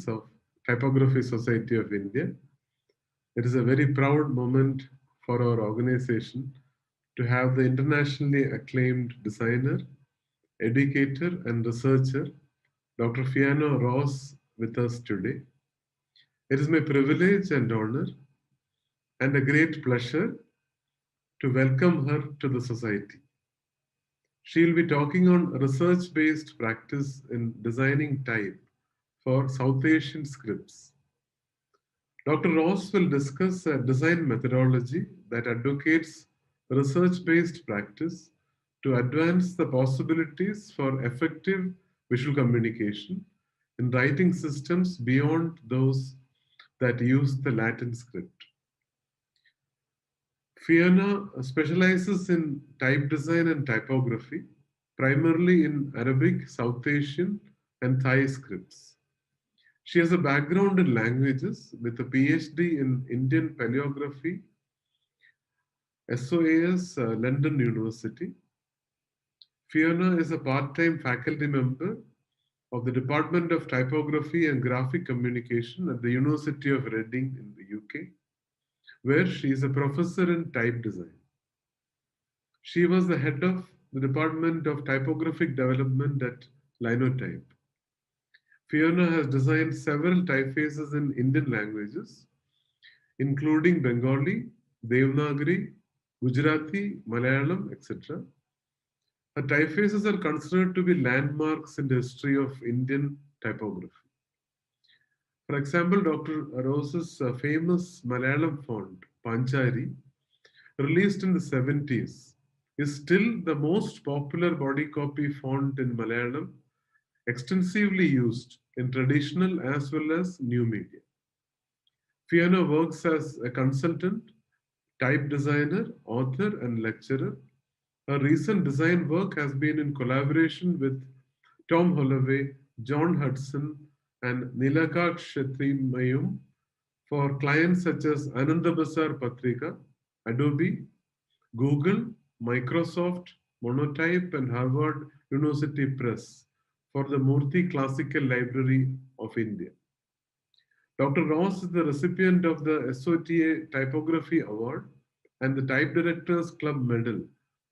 members of Typography Society of India. It is a very proud moment for our organization to have the internationally acclaimed designer, educator, and researcher, Dr. Fiona Ross, with us today. It is my privilege and honor and a great pleasure to welcome her to the Society. She will be talking on research-based practice in designing type for South Asian scripts. Dr. Ross will discuss a design methodology that advocates research-based practice to advance the possibilities for effective visual communication in writing systems beyond those that use the Latin script. Fiona specializes in type design and typography, primarily in Arabic, South Asian, and Thai scripts. She has a background in languages with a PhD in Indian Paleography, SOAS, London University. Fiona is a part-time faculty member of the Department of Typography and Graphic Communication at the University of Reading in the UK, where she is a professor in type design. She was the head of the Department of Typographic Development at Linotype. Fiona has designed several typefaces in Indian languages, including Bengali, Devanagari, Gujarati, Malayalam, etc. Her typefaces are considered to be landmarks in the history of Indian typography. For example, Dr. Rose's famous Malayalam font, Panchari, released in the 70s, is still the most popular body copy font in Malayalam, extensively used in traditional as well as new media. Fiona works as a consultant, type designer, author, and lecturer. Her recent design work has been in collaboration with Tom Holloway, John Hudson, and Nilakant Shethimayum for clients such as Anandabasar Patrika, Adobe, Google, Microsoft, Monotype, and Harvard University Press for the Murty Classical Library of India. Dr. Ross is the recipient of the SOTA Typography Award and the Type Directors Club Medal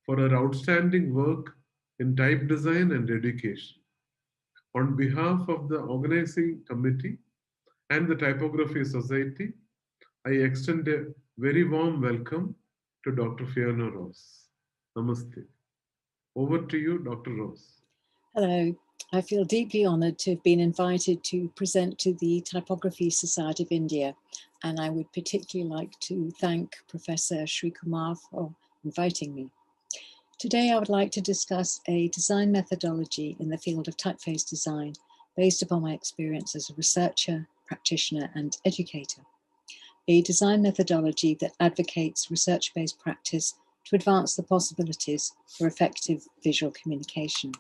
for her outstanding work in type design and education. On behalf of the organizing committee and the Typography Society, I extend a very warm welcome to Dr. Fiona Ross. Namaste. Over to you, Dr. Ross. Hello. I feel deeply honoured to have been invited to present to the Typography Society of India, and I would particularly like to thank Professor Sri Kumar for inviting me. Today I would like to discuss a design methodology in the field of typeface design based upon my experience as a researcher, practitioner and educator. A design methodology that advocates research-based practice to advance the possibilities for effective visual communication.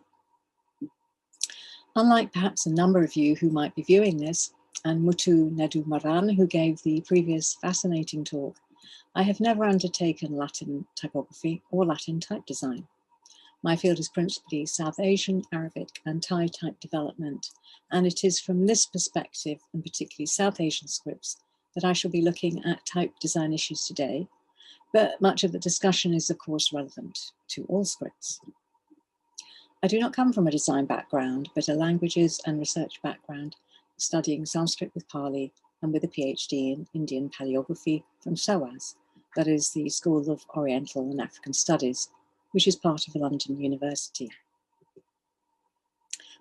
Unlike perhaps a number of you who might be viewing this, and Mutu Nedumaran, who gave the previous fascinating talk, I have never undertaken Latin typography or Latin type design. My field is principally South Asian, Arabic, and Thai type development, and it is from this perspective, and particularly South Asian scripts, that I shall be looking at type design issues today, but much of the discussion is of course relevant to all scripts. I do not come from a design background, but a languages and research background, studying Sanskrit with Pali and with a PhD in Indian Paleography from SOAS, that is the School of Oriental and African Studies, which is part of London University.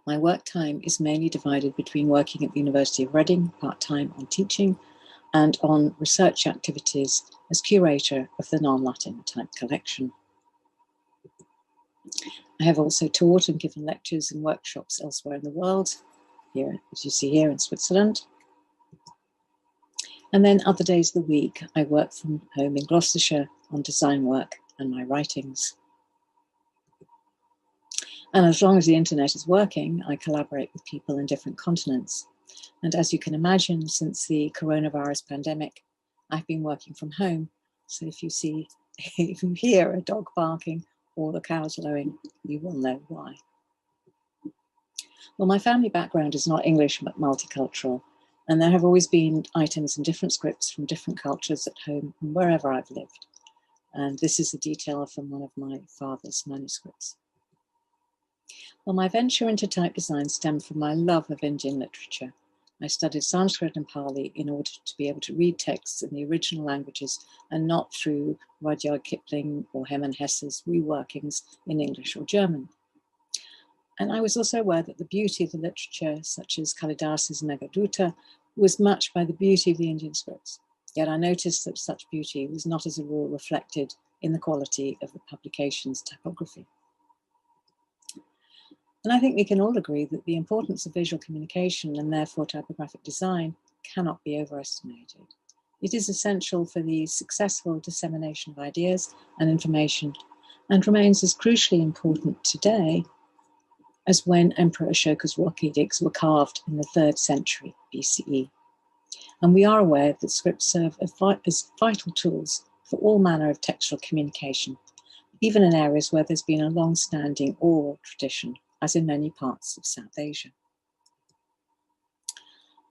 My work time is mainly divided between working at the University of Reading, part-time on teaching, and on research activities as curator of the non-Latin type collection. I have also taught and given lectures and workshops elsewhere in the world, here, as you see here in Switzerland. And then other days of the week, I work from home in Gloucestershire on design work and my writings. And as long as the internet is working, I collaborate with people in different continents. And as you can imagine, since the coronavirus pandemic, I've been working from home. So if you hear a dog barking or the cows lowing, you will know why. Well, my family background is not English, but multicultural. And there have always been items in different scripts from different cultures at home and wherever I've lived. And this is a detail from one of my father's manuscripts. Well, my venture into type design stemmed from my love of Indian literature. I studied Sanskrit and Pali in order to be able to read texts in the original languages and not through Rudyard Kipling or Hermann Hesse's reworkings in English or German. And I was also aware that the beauty of the literature, such as Kalidas's Meghaduta, was matched by the beauty of the Indian scripts. Yet I noticed that such beauty was not as a rule reflected in the quality of the publication's typography. And I think we can all agree that the importance of visual communication and therefore typographic design cannot be overestimated. It is essential for the successful dissemination of ideas and information, and remains as crucially important today as when Emperor Ashoka's rock edicts were carved in the 3rd century BCE. And we are aware that scripts serve as vital tools for all manner of textual communication, even in areas where there's been a long-standing oral tradition, as in many parts of South Asia.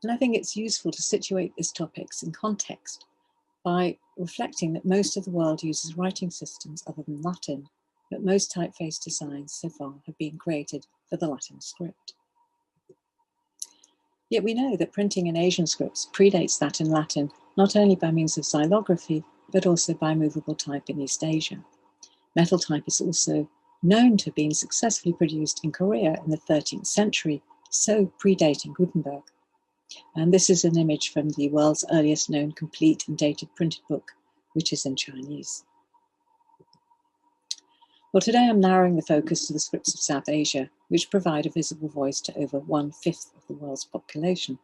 And I think it's useful to situate these topics in context by reflecting that most of the world uses writing systems other than Latin, but most typeface designs so far have been created for the Latin script. Yet we know that printing in Asian scripts predates that in Latin, not only by means of xylography, but also by movable type in East Asia. Metal type is also known to have been successfully produced in Korea in the 13th century, so predating Gutenberg. And this is an image from the world's earliest known complete and dated printed book, which is in Chinese. Well, today I'm narrowing the focus to the scripts of South Asia, which provide a visible voice to over 1/5 of the world's population,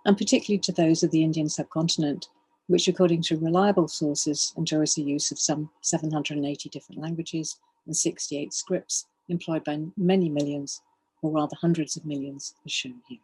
and particularly to those of the Indian subcontinent, which according to reliable sources enjoys the use of some 780 different languages and 68 scripts employed by many millions, or rather hundreds of millions, as shown here.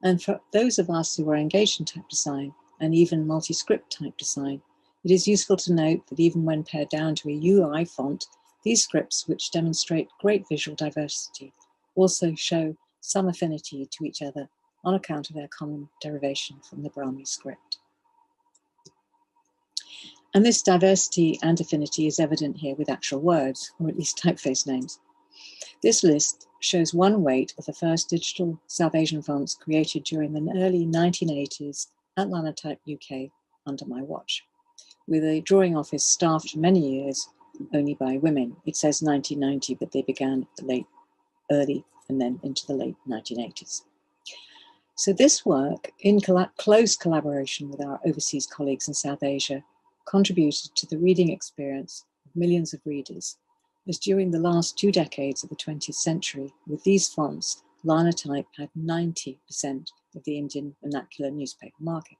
And for those of us who are engaged in type design and even multi-script type design, it is useful to note that even when pared down to a UI font, these scripts, which demonstrate great visual diversity, also show some affinity to each other on account of their common derivation from the Brahmi script. And this diversity and affinity is evident here with actual words, or at least typeface names. This list shows one weight of the first digital South Asian fonts created during the early 1980s at Linotype UK under my watch, with a drawing office staffed for many years only by women. It says 1990, but they began at the early and then into the late 1980s. So this work, in close collaboration with our overseas colleagues in South Asia, contributed to the reading experience of millions of readers, as during the last 2 decades of the 20th century, with these fonts, Linotype had 90% of the Indian vernacular newspaper market.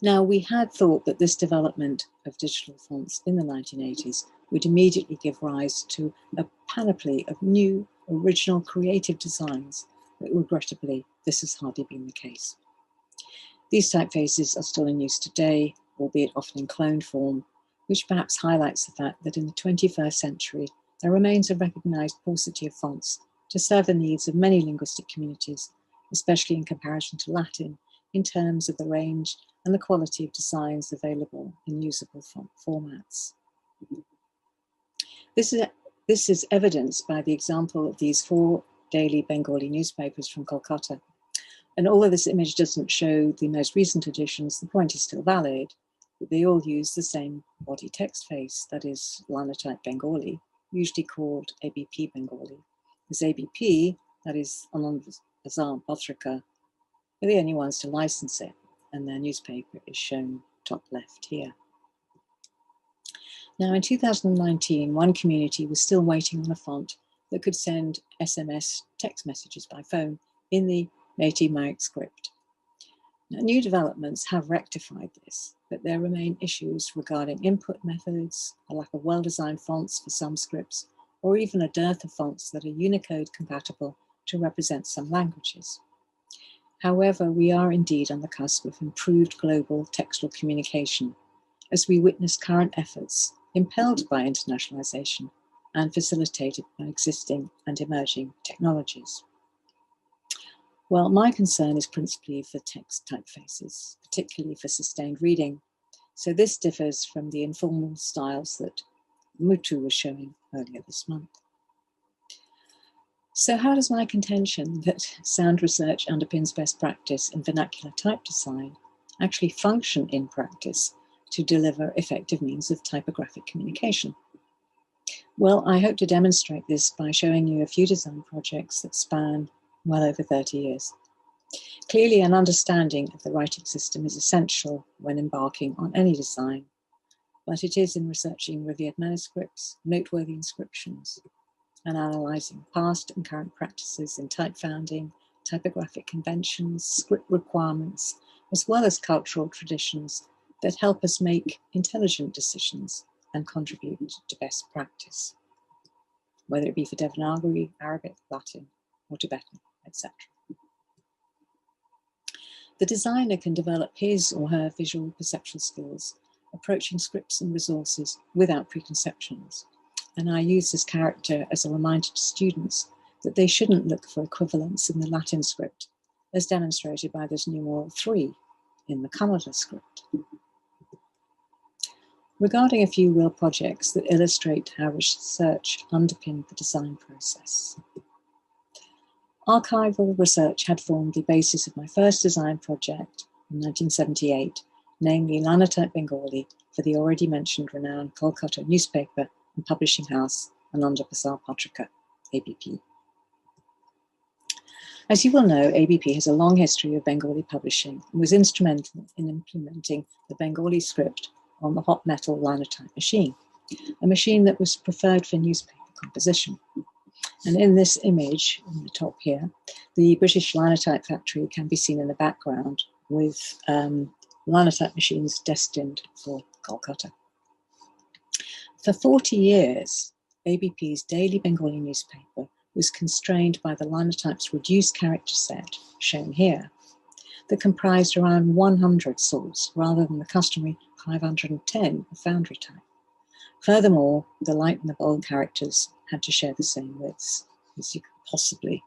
Now, we had thought that this development of digital fonts in the 1980s would immediately give rise to a panoply of new, original, creative designs, but regrettably, this has hardly been the case. These typefaces are still in use today, albeit often in cloned form, which perhaps highlights the fact that in the 21st century, there remains a recognized paucity of fonts to serve the needs of many linguistic communities, especially in comparison to Latin, in terms of the range and the quality of designs available in usable font formats. This is evidenced by the example of these 4 daily Bengali newspapers from Kolkata. And although this image doesn't show the most recent editions, the point is still valid, that they all use the same body text face, that is Linotype Bengali, usually called ABP Bengali. As ABP, that is Anand Bazar Patrika, are the only ones to license it, and their newspaper is shown top left here. Now, in 2019, one community was still waiting on a font that could send SMS text messages by phone in the Métis Marc script. Now, new developments have rectified this, but there remain issues regarding input methods, a lack of well-designed fonts for some scripts, or even a dearth of fonts that are Unicode compatible to represent some languages. However, we are indeed on the cusp of improved global textual communication as we witness current efforts impelled by internationalization and facilitated by existing and emerging technologies. Well, my concern is principally for text typefaces, particularly for sustained reading. So this differs from the informal styles that Murty was showing earlier this month. So how does my contention that sound research underpins best practice in vernacular type design actually function in practice to deliver effective means of typographic communication? Well, I hope to demonstrate this by showing you a few design projects that span well over 30 years. Clearly, an understanding of the writing system is essential when embarking on any design, but it is in researching revered manuscripts, noteworthy inscriptions, and analysing past and current practices in type founding, typographic conventions, script requirements, as well as cultural traditions that help us make intelligent decisions and contribute to best practice, whether it be for Devanagari, Arabic, Latin, or Tibetan, etc. The designer can develop his or her visual perceptual skills, approaching scripts and resources without preconceptions. And I use this character as a reminder to students that they shouldn't look for equivalents in the Latin script, as demonstrated by this numeral 3 in the Kannada script. Regarding a few real projects that illustrate how research underpinned the design process. Archival research had formed the basis of my first design project in 1978, namely Linotype Bengali for the already mentioned renowned Kolkata newspaper and publishing house Ananda Pasar Patrika, ABP. As you will know, ABP has a long history of Bengali publishing and was instrumental in implementing the Bengali script on the hot metal linotype machine, a machine that was preferred for newspaper composition. And in this image, in the top here, the British linotype factory can be seen in the background with linotype machines destined for Kolkata. For 40 years, ABP's daily Bengali newspaper was constrained by the linotype's reduced character set, shown here, that comprised around 100 sorts rather than the customary 510 of foundry type. Furthermore, the light and the bold characters had to share the same widths, as you can possibly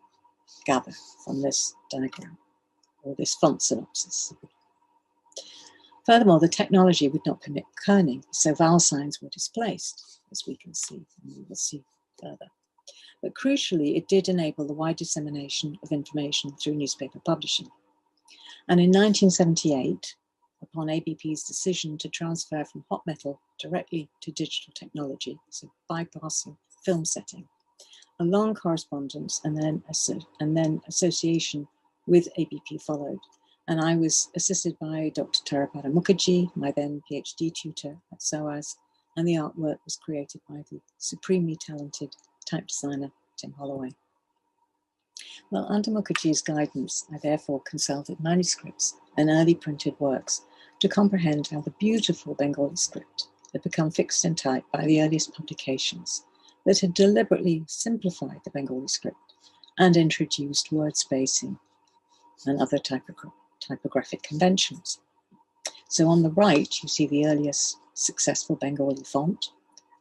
gather from this diagram, or this font synopsis. Furthermore, the technology would not permit kerning, so vowel signs were displaced, as we can see, and we will see further. But crucially, it did enable the wide dissemination of information through newspaper publishing. And in 1978, upon ABP's decision to transfer from hot metal directly to digital technology, so bypassing film setting, a long correspondence and then association with ABP followed. And I was assisted by Dr. Tarapada Mukherjee, my then PhD tutor at SOAS, and the artwork was created by the supremely talented type designer, Tim Holloway. Well, under Mukherjee's guidance, I therefore consulted manuscripts and early printed works to comprehend how the beautiful Bengali script had become fixed in type by the earliest publications that had deliberately simplified the Bengali script and introduced word spacing and other typographic conventions. So on the right, you see the earliest successful Bengali font,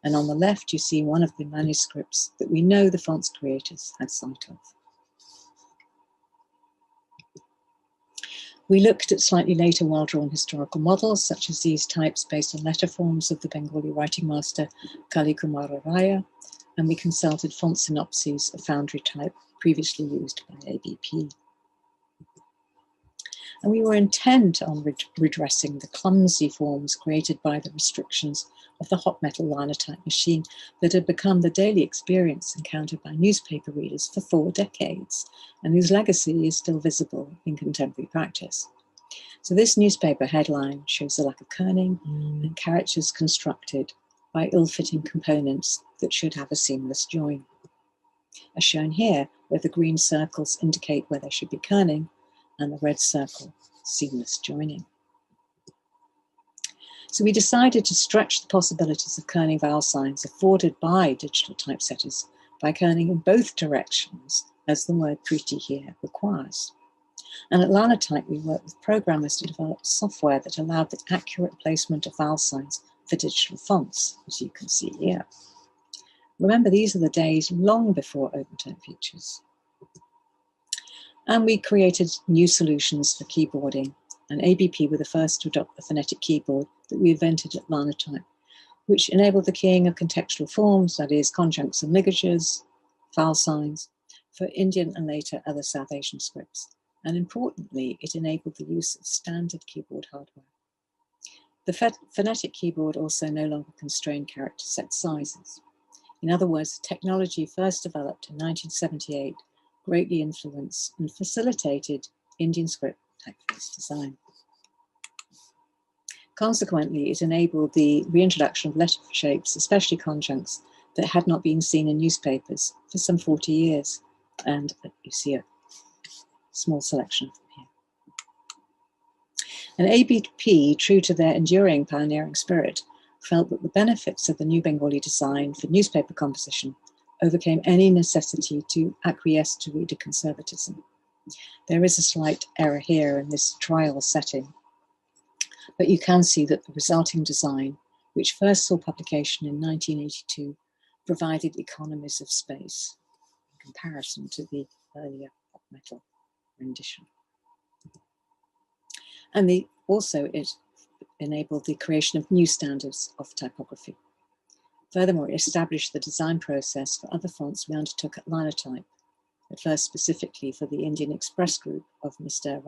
and on the left, you see one of the manuscripts that we know the font's creators had sight of. We looked at slightly later well-drawn historical models, such as these types based on letter forms of the Bengali writing master Kali Kumara Raya, and we consulted font synopses of foundry type previously used by ABP. And we were intent on redressing the clumsy forms created by the restrictions of the hot metal linotype machine that had become the daily experience encountered by newspaper readers for 4 decades, and whose legacy is still visible in contemporary practice. So this newspaper headline shows the lack of kerning and characters constructed by ill-fitting components that should have a seamless join, as shown here, where the green circles indicate where there should be kerning and the red circle seamless joining. So we decided to stretch the possibilities of kerning vowel signs afforded by digital typesetters by kerning in both directions, as the word Preeti here requires. And at Linotype, we worked with programmers to develop software that allowed the accurate placement of vowel signs for digital fonts, as you can see here. Remember, these are the days long before OpenType features. And we created new solutions for keyboarding, and ABP were the first to adopt the phonetic keyboard that we invented at Linotype, which enabled the keying of contextual forms, that is, conjuncts and ligatures, vowel signs, for Indian and later other South Asian scripts. And importantly, it enabled the use of standard keyboard hardware. The phonetic keyboard also no longer constrained character set sizes. In other words, technology first developed in 1978 greatly influenced and facilitated Indian script typeface design. Consequently, it enabled the reintroduction of letter shapes, especially conjuncts, that had not been seen in newspapers for some 40 years. And you see a small selection from here. And ABP, true to their enduring pioneering spirit, felt that the benefits of the new Bengali design for newspaper composition overcame any necessity to acquiesce to reader conservatism. There is a slight error here in this trial setting, but you can see that the resulting design, which first saw publication in 1982, provided economies of space in comparison to the earlier pop metal rendition. And it enabled the creation of new standards of typography. Furthermore, it established the design process for other fonts we undertook at Linotype, at first specifically for the Indian Express group of Mr.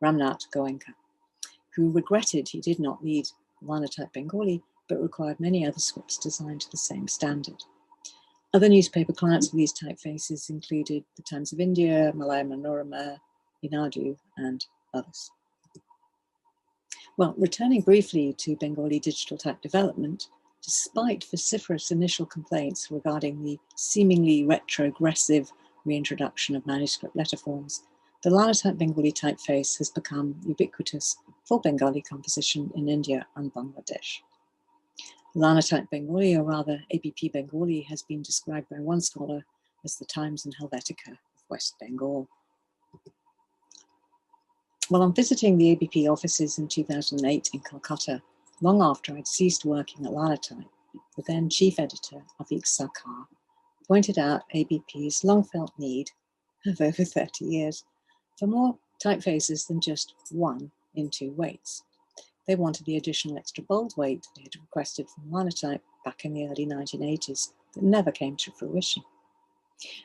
Ramnath Goenka, who regretted he did not lead Linotype Bengali, but required many other scripts designed to the same standard. Other newspaper clients for these typefaces included the Times of India, Malaya Manorama, Inadu, and others. Well, returning briefly to Bengali digital type development, despite vociferous initial complaints regarding the seemingly retrogressive reintroduction of manuscript letter forms, the Linotype Bengali typeface has become ubiquitous for Bengali composition in India and Bangladesh. Linotype Bengali, or rather ABP Bengali, has been described by one scholar as the Times and Helvetica of West Bengal. Well, on visiting the ABP offices in 2008 in Calcutta, long after I'd ceased working at Linotype, the then chief editor, Avik Sarkar, pointed out ABP's long-felt need of over 30 years for more typefaces than just one in two weights. They wanted the additional extra bold weight they had requested from Linotype back in the early 1980s that never came to fruition.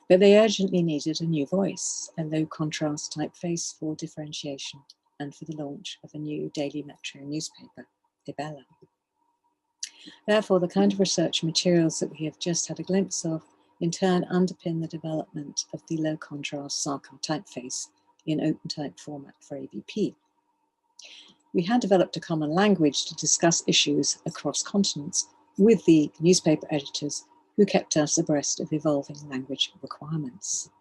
But they urgently needed a new voice, a low-contrast typeface for differentiation and for the launch of a new daily metro newspaper, Ibella. Therefore, the kind of research materials that we have just had a glimpse of in turn underpin the development of the low-contrast Sarkar typeface in open type format for ABP. We had developed a common language to discuss issues across continents with the newspaper editors who kept us abreast of evolving language requirements.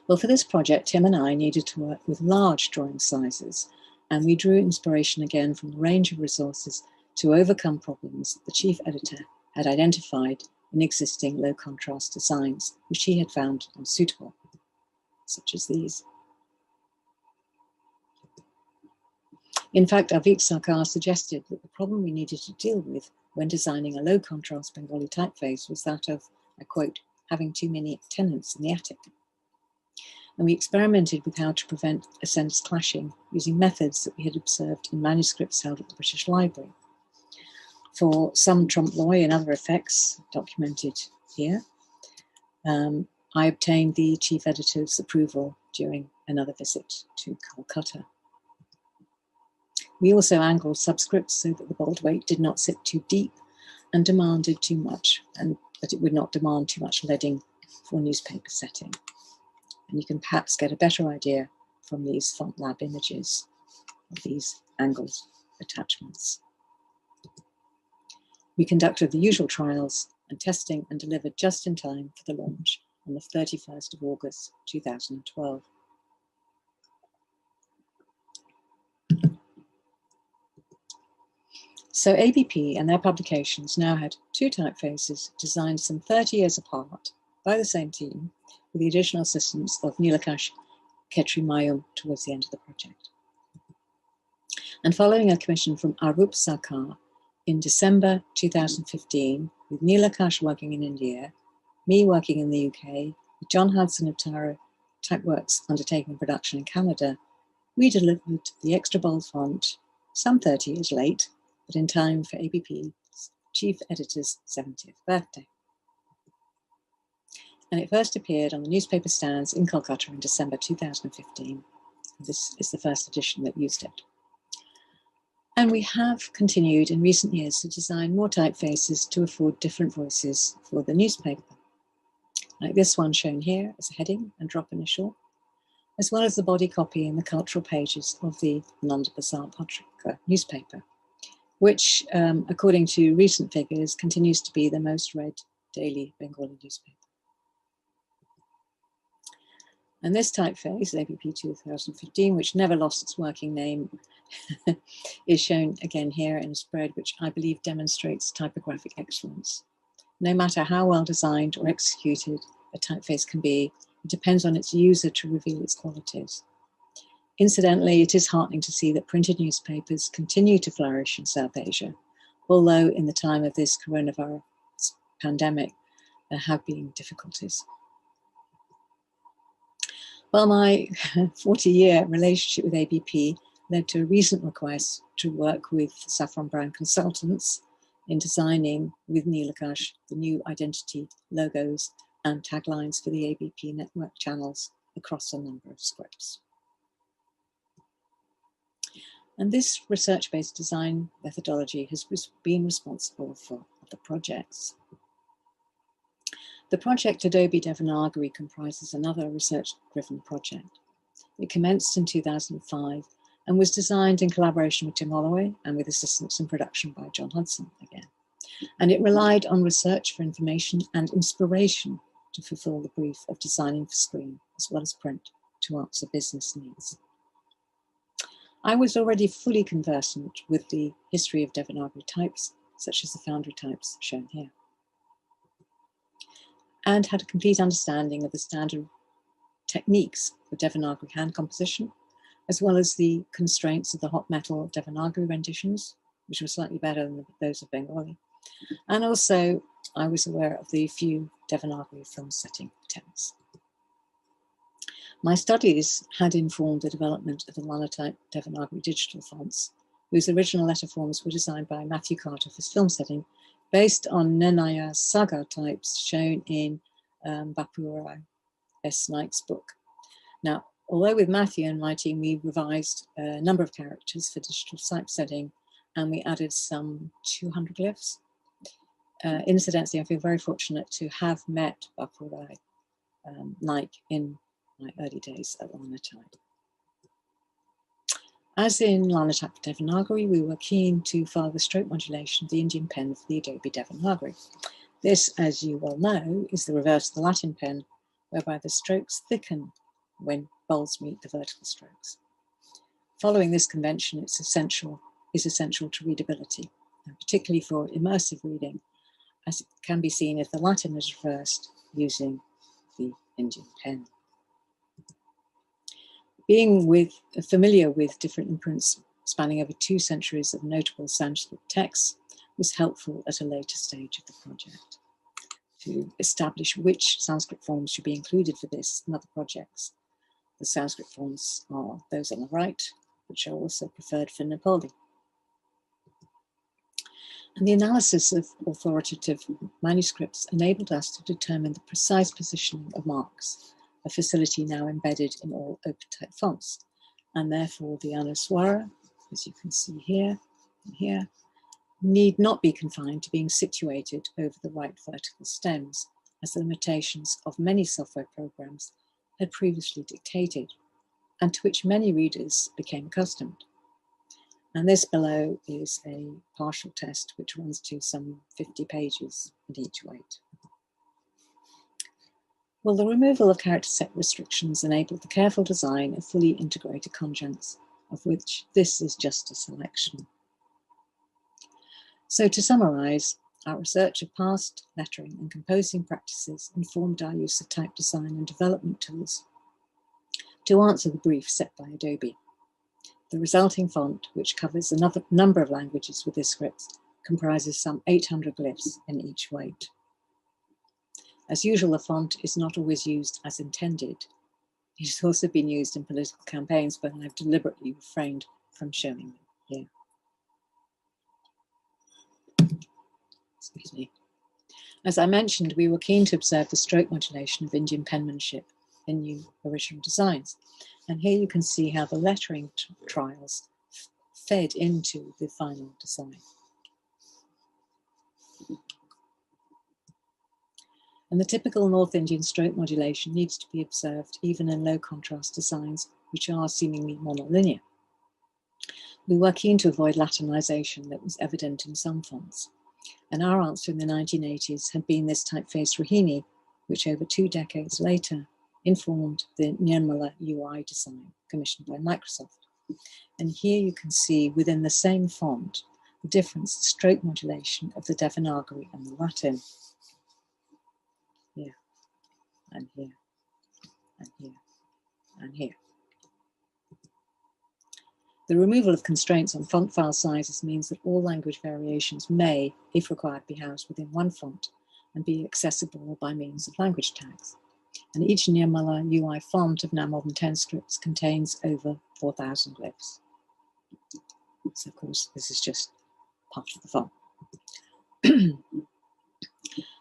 Well, for this project, Tim and I needed to work with large drawing sizes, and we drew inspiration again from a range of resources to overcome problems that the chief editor had identified in existing low-contrast designs, which he had found unsuitable, such as these. In fact, Avik Sarkar suggested that the problem we needed to deal with when designing a low-contrast Bengali typeface was that of, I quote, having too many tenants in the attic. And we experimented with how to prevent accents clashing using methods that we had observed in manuscripts held at the British Library. For some trompe-l'oeil and other effects documented here, I obtained the chief editor's approval during another visit to Calcutta. We also angled subscripts so that the bold weight did not sit too deep and demanded too much, and that it would not demand too much leading for newspaper setting. And you can perhaps get a better idea from these Font Lab images of these angled attachments. We conducted the usual trials and testing and delivered just in time for the launch on the 31st of August 2012. So ABP and their publications now had two typefaces designed some 30 years apart by the same team, with the additional assistance of Nilakash Ketrimayum towards the end of the project. And following a commission from Arup Sarkar in December 2015, with Nilakash working in India, me working in the UK, with John Hudson of works undertaken in production in Canada, we delivered the extra bold font some 30 years late, but in time for ABP's chief editor's 70th birthday. And it first appeared on the newspaper stands in Kolkata in December 2015. This is the first edition that used it. And we have continued in recent years to design more typefaces to afford different voices for the newspaper, like this one shown here as a heading and drop initial, as well as the body copy and the cultural pages of the Nanda Bazar Patrika newspaper, which, according to recent figures, continues to be the most read daily Bengali newspaper. And this typeface, ABP 2015, which never lost its working name, is shown again here in a spread which I believe demonstrates typographic excellence. No matter how well designed or executed a typeface can be, it depends on its user to reveal its qualities. Incidentally, it is heartening to see that printed newspapers continue to flourish in South Asia, although in the time of this coronavirus pandemic, there have been difficulties. Well, my 40-year relationship with ABP led to a recent request to work with Saffron Brown Consultants in designing with Neelakash the new identity logos and taglines for the ABP network channels across a number of scripts. And this research-based design methodology has been responsible for the projects. The project Adobe Devanagari comprises another research-driven project. It commenced in 2005 and was designed in collaboration with Tim Holloway and with assistance in production by John Hudson again. And it relied on research for information and inspiration to fulfill the brief of designing for screen as well as print to answer business needs. I was already fully conversant with the history of Devanagari types, such as the foundry types shown here, and had a complete understanding of the standard techniques for Devanagari hand composition, as well as the constraints of the hot metal Devanagari renditions, which were slightly better than those of Bengali. And also, I was aware of the few Devanagari film setting attempts. My studies had informed the development of the linotype Devanagari digital fonts, whose original letter forms were designed by Matthew Carter for film setting, based on Nenaya Saga types shown in Bapurai S. Naik's book. Now, although with Matthew and my team, we revised a number of characters for digital typesetting, and we added some 200 glyphs. Incidentally, I feel very fortunate to have met Bapurai Naik in my early days at Linotype. As in Linotype Devanagari, we were keen to follow the stroke modulation of the Indian pen for the Adobe Devanagari. This, as you well know, is the reverse of the Latin pen, whereby the strokes thicken when bolds meet the vertical strokes. Following this convention is essential to readability, and particularly for immersive reading, as it can be seen if the Latin is reversed using the Indian pen. Being familiar with different imprints spanning over 2 centuries of notable Sanskrit texts was helpful at a later stage of the project to establish which Sanskrit forms should be included for this and other projects. The Sanskrit forms are those on the right, which are also preferred for Nepali. And the analysis of authoritative manuscripts enabled us to determine the precise positioning of marks, a facility now embedded in all OpenType fonts, and therefore the Anuswara, as you can see here and here, need not be confined to being situated over the right vertical stems, as the limitations of many software programs had previously dictated, and to which many readers became accustomed. And this below is a partial test which runs to some 50 pages in each weight. Well, the removal of character set restrictions enabled the careful design of fully integrated conjuncts, of which this is just a selection. So to summarize, our research of past lettering and composing practices informed our use of type design and development tools to answer the brief set by Adobe. The resulting font, which covers another number of languages with this script, comprises some 800 glyphs in each weight. As usual, the font is not always used as intended. It has also been used in political campaigns, but I've deliberately refrained from showing them here. Excuse me. As I mentioned, we were keen to observe the stroke modulation of Indian penmanship in new original designs. And here you can see how the lettering trials fed into the final design. And the typical North Indian stroke modulation needs to be observed even in low contrast designs, which are seemingly monolinear. We were keen to avoid Latinization that was evident in some fonts. And our answer in the 1980s had been this typeface Rohini, which over 2 decades later informed the Nirmala UI design commissioned by Microsoft. And here you can see within the same font the difference, the stroke modulation of the Devanagari and the Latin. Here, and here, and here, and here. The removal of constraints on font file sizes means that all language variations may, if required, be housed within one font and be accessible by means of language tags. And each Nirmala UI font of now more than 10 scripts contains over 4,000 glyphs. So of course, this is just part of the font.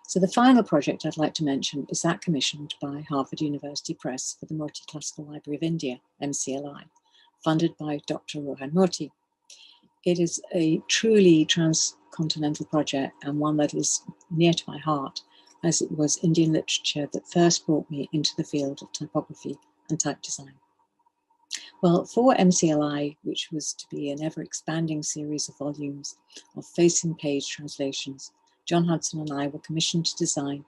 So the final project I'd like to mention is that commissioned by Harvard University Press for the Murty Classical Library of India, MCLI, funded by Dr. Rohan Murty. It is a truly transcontinental project and one that is near to my heart, as it was Indian literature that first brought me into the field of typography and type design. Well, for MCLI, which was to be an ever-expanding series of volumes of facing page translations, John Hudson and I were commissioned to design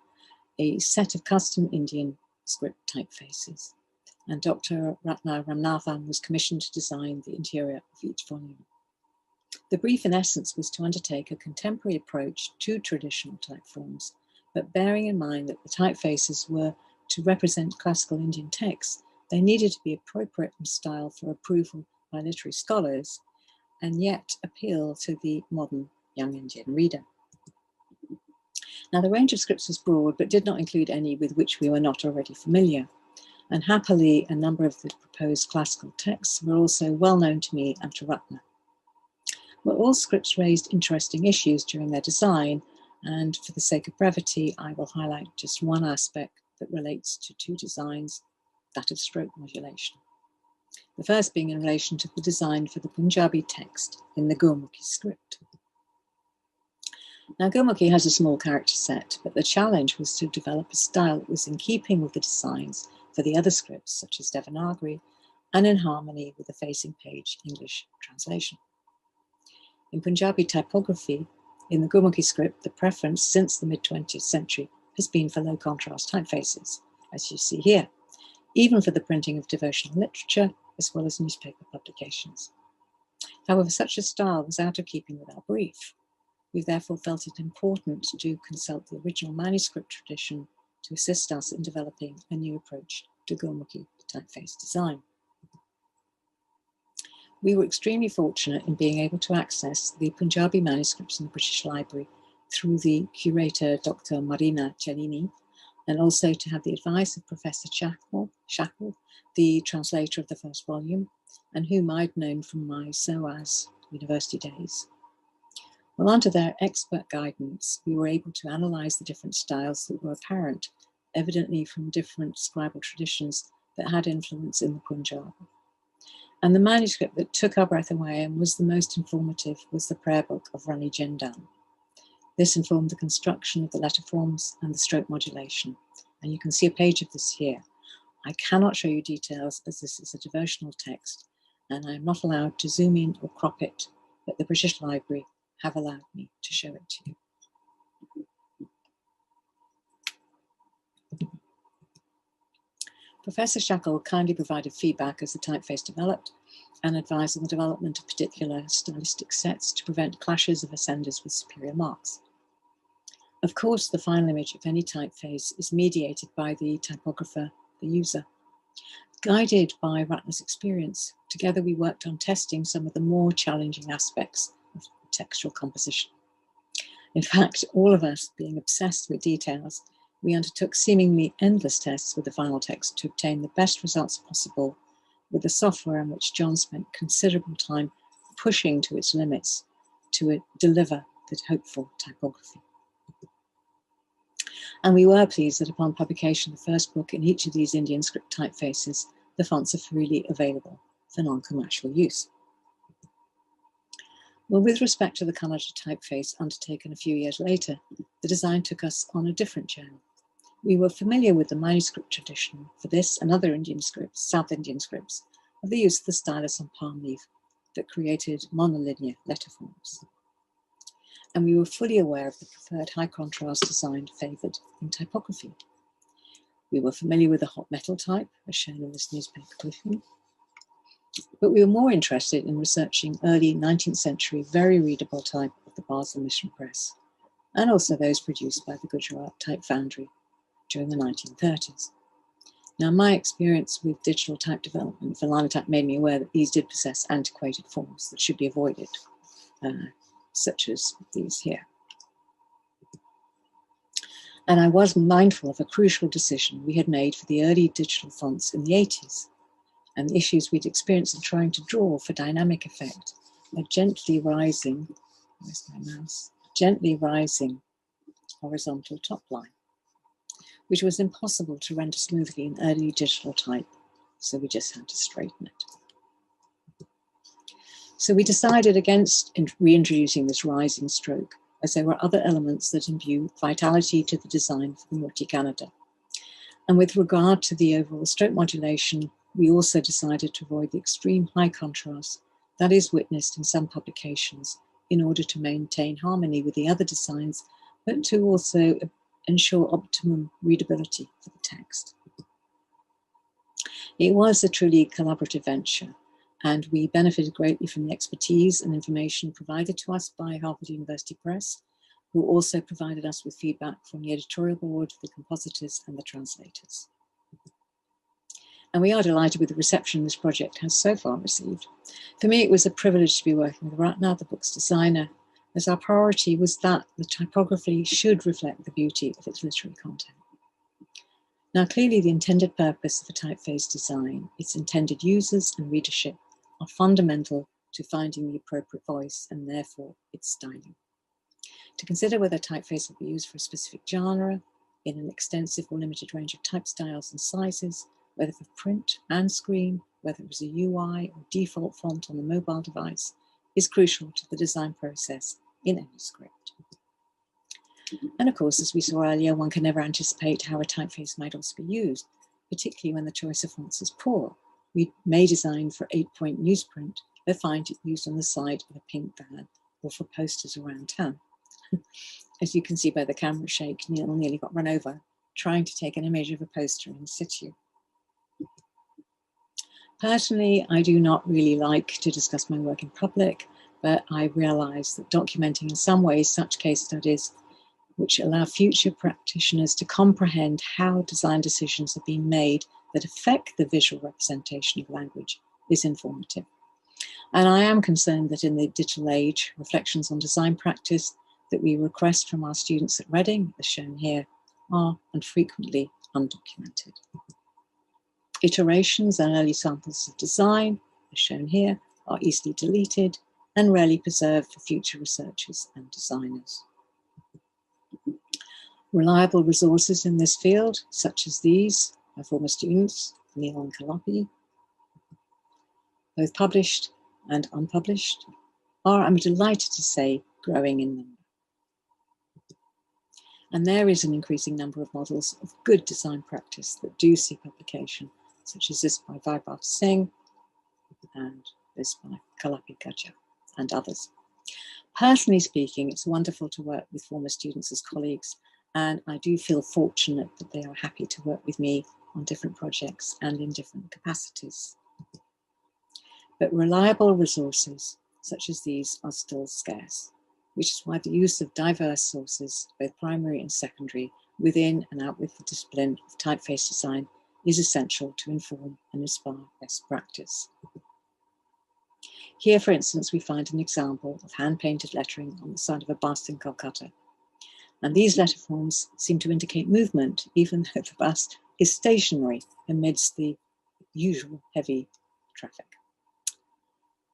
a set of custom Indian script typefaces. And Dr. Ratna Ramnathan was commissioned to design the interior of each volume. The brief, in essence, was to undertake a contemporary approach to traditional type forms, but bearing in mind that the typefaces were to represent classical Indian texts, they needed to be appropriate in style for approval by literary scholars, and yet appeal to the modern young Indian reader. Now, the range of scripts was broad, but did not include any with which we were not already familiar. And happily, a number of the proposed classical texts were also well known to me and to Ratna. Well, all scripts raised interesting issues during their design, and for the sake of brevity, I will highlight just one aspect that relates to 2 designs, that of stroke modulation. The first being in relation to the design for the Punjabi text in the Gurmukhi script. Now, Gurmukhi has a small character set, but the challenge was to develop a style that was in keeping with the designs for the other scripts, such as Devanagari, and in harmony with the facing page English translation. In Punjabi typography, in the Gurmukhi script, the preference since the mid-20th century has been for low contrast typefaces, as you see here, even for the printing of devotional literature, as well as newspaper publications. However, such a style was out of keeping with our brief. We therefore felt it important to consult the original manuscript tradition to assist us in developing a new approach to Gurmukhi typeface design. We were extremely fortunate in being able to access the Punjabi manuscripts in the British Library through the curator, Dr. Marina Cellini, and also to have the advice of Professor Shackle, the translator of the first volume, and whom I'd known from my SOAS university days. Well, under their expert guidance, we were able to analyse the different styles that were apparent, evidently from different scribal traditions that had influence in the Punjab. And the manuscript that took our breath away and was the most informative was the prayer book of Rani Jindal. This informed the construction of the letter forms and the stroke modulation. And you can see a page of this here. I cannot show you details as this is a devotional text and I'm not allowed to zoom in or crop it, but the British Library have allowed me to show it to you. Professor Shackle kindly provided feedback as the typeface developed and advised on the development of particular stylistic sets to prevent clashes of ascenders with superior marks. Of course, the final image of any typeface is mediated by the typographer, the user. Guided by Ratna's experience, together we worked on testing some of the more challenging aspects of textual composition. In fact, all of us, being obsessed with details, we undertook seemingly endless tests with the final text to obtain the best results possible with a software in which John spent considerable time pushing to its limits to deliver the hoped-for typography. And we were pleased that upon publication of the first book in each of these Indian script typefaces, the fonts are freely available for non-commercial use. Well, with respect to the colour typeface undertaken a few years later, the design took us on a different journey. We were familiar with the manuscript tradition for this and other Indian scripts, South Indian scripts, of the use of the stylus on palm leaf that created monolinear letter forms. And we were fully aware of the preferred high contrast design favoured in typography. We were familiar with the hot metal type, as shown in this newspaper clipping, but we were more interested in researching early 19th century very readable type of the Basel Mission Press, and also those produced by the Gujarat Type Foundry during the 1930s. Now, my experience with digital type development for linotype made me aware that these did possess antiquated forms that should be avoided, such as these here. And I was mindful of a crucial decision we had made for the early digital fonts in the 80s, and the issues we'd experienced in trying to draw for dynamic effect a gently rising, where's my mouse? Gently rising horizontal top line, which was impossible to render smoothly in early digital type, so we just had to straighten it. So we decided against reintroducing this rising stroke, as there were other elements that imbue vitality to the design for the Murty Canada. And with regard to the overall stroke modulation, we also decided to avoid the extreme high contrast that is witnessed in some publications in order to maintain harmony with the other designs, but to also ensure optimum readability for the text. It was a truly collaborative venture, and we benefited greatly from the expertise and information provided to us by Harvard University Press, who also provided us with feedback from the editorial board, the compositors, and the translators. And we are delighted with the reception this project has so far received. For me, it was a privilege to be working with Ratna, the book's designer, as our priority was that the typography should reflect the beauty of its literary content. Now, clearly the intended purpose of a typeface design, its intended users and readership are fundamental to finding the appropriate voice and therefore its styling. To consider whether typeface will be used for a specific genre, in an extensive or limited range of type styles and sizes, whether for print and screen, whether it was a UI or default font on the mobile device, is crucial to the design process in any script. And of course, as we saw earlier, one can never anticipate how a typeface might also be used, particularly when the choice of fonts is poor. We may design for 8-point newsprint, but find it used on the side of a pink van or for posters around town. As you can see by the camera shake, Neil nearly got run over trying to take an image of a poster in situ. Personally, I do not really like to discuss my work in public, but I realise that documenting in some ways such case studies which allow future practitioners to comprehend how design decisions have been made that affect the visual representation of language is informative. And I am concerned that in the digital age, reflections on design practice that we request from our students at Reading, as shown here, are unfrequently undocumented. Iterations and early samples of design, as shown here, are easily deleted and rarely preserved for future researchers and designers. Reliable resources in this field, such as these, by former students, Neil and Kalapi, both published and unpublished, are, I'm delighted to say, growing in number. And there is an increasing number of models of good design practice that do see publication, such as this by Vaibhav Singh and this by Kalapi Gajja and others. Personally speaking, it's wonderful to work with former students as colleagues, and I do feel fortunate that they are happy to work with me on different projects and in different capacities. But reliable resources such as these are still scarce, which is why the use of diverse sources, both primary and secondary, within and out with the discipline of typeface design is essential to inform and inspire best practice. Here, for instance, we find an example of hand-painted lettering on the side of a bust in Calcutta. And these letter forms seem to indicate movement, even though the bus is stationary amidst the usual heavy traffic.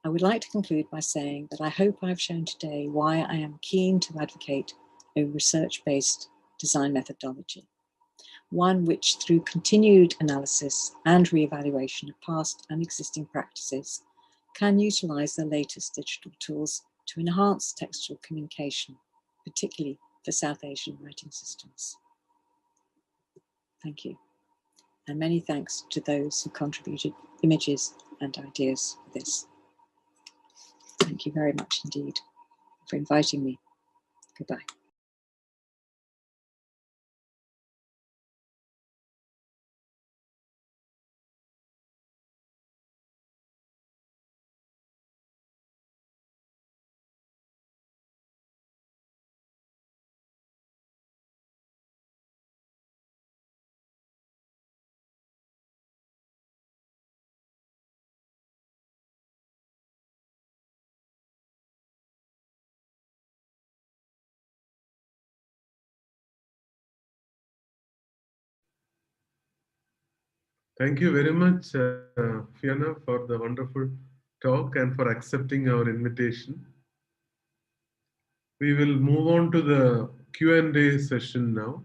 I would like to conclude by saying that I hope I've shown today why I am keen to advocate a research-based design methodology, one which, through continued analysis and reevaluation of past and existing practices, can utilize the latest digital tools to enhance textual communication, particularly for South Asian writing systems. Thank you. And many thanks to those who contributed images and ideas for this. Thank you very much indeed for inviting me. Goodbye. Thank you very much, Fiona, for the wonderful talk and for accepting our invitation. We will move on to the Q&A session now.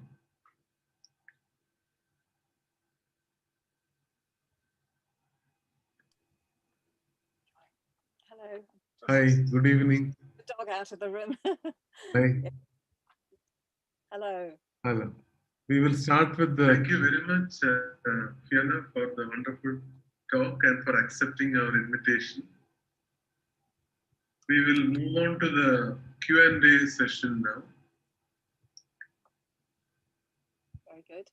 Hello. Hi, good evening. The dog out of the room. Hi. Hello. Hello. We will start with the. Thank you very much, Fiona, for the wonderful talk and for accepting our invitation. We will move on to the Q&A session now. Very good.